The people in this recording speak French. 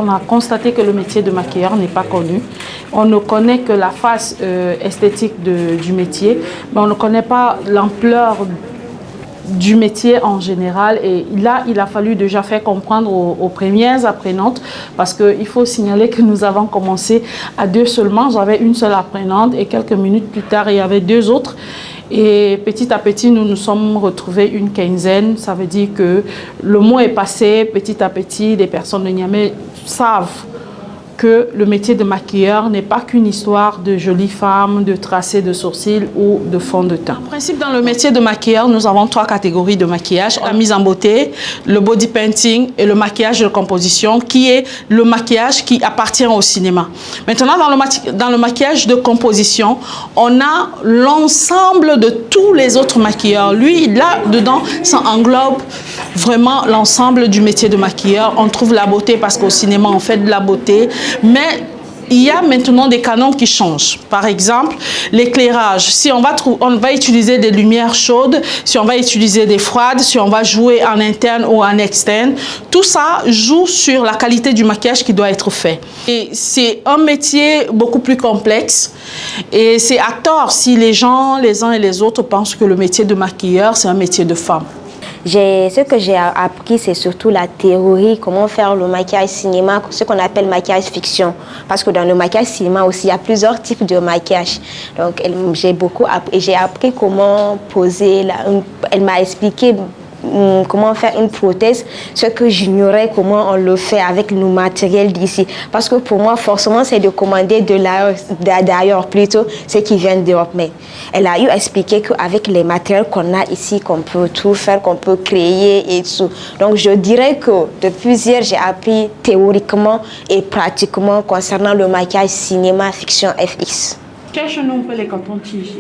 On a constaté que le métier de maquilleur n'est pas connu. On ne connaît que la face esthétique du métier, mais on ne connaît pas l'ampleur du métier en général. Et là, il a fallu déjà faire comprendre aux premières apprenantes, parce qu'il faut signaler que nous avons commencé à 2 seulement. J'avais une seule apprenante et quelques minutes plus tard, il y avait 2 autres. Et petit à petit, nous nous sommes retrouvés une quinzaine. Ça veut dire que le mot est passé. Petit à petit, les personnes de Niamey savent que le métier de maquilleur n'est pas qu'une histoire de jolies femmes, de tracés de sourcils ou de fond de teint. En principe, dans le métier de maquilleur, nous avons 3 catégories de maquillage. La mise en beauté, le body painting et le maquillage de composition, qui est le maquillage qui appartient au cinéma. Maintenant, dans le maquillage de composition, on a l'ensemble de tous les autres maquilleurs. Lui, là-dedans, ça englobe vraiment l'ensemble du métier de maquilleur. On trouve la beauté parce qu'au cinéma, on fait de la beauté. Mais il y a maintenant des canons qui changent. Par exemple, l'éclairage. Si on va utiliser des lumières chaudes, si on va utiliser des froides, si on va jouer en interne ou en externe, tout ça joue sur la qualité du maquillage qui doit être fait. Et c'est un métier beaucoup plus complexe. Et c'est à tort si les uns et les autres pensent que le métier de maquilleur, c'est un métier de femme. Ce que j'ai appris, c'est surtout la théorie, comment faire le maquillage cinéma, ce qu'on appelle maquillage fiction. Parce que dans le maquillage cinéma aussi, il y a plusieurs types de maquillage. Donc, j'ai appris comment poser, elle m'a expliqué comment faire une prothèse, ce que j'ignorais comment on le fait avec nos matériels d'ici. Parce que pour moi, forcément, c'est de commander d'ailleurs plutôt ce qui vient d'Europe. Mais elle a eu expliqué qu'avec les matériels qu'on a ici, qu'on peut tout faire, qu'on peut créer et tout. Donc, je dirais que depuis hier, j'ai appris théoriquement et pratiquement concernant le maquillage cinéma, fiction, FX. Quel nom on peut les cantons-tiges?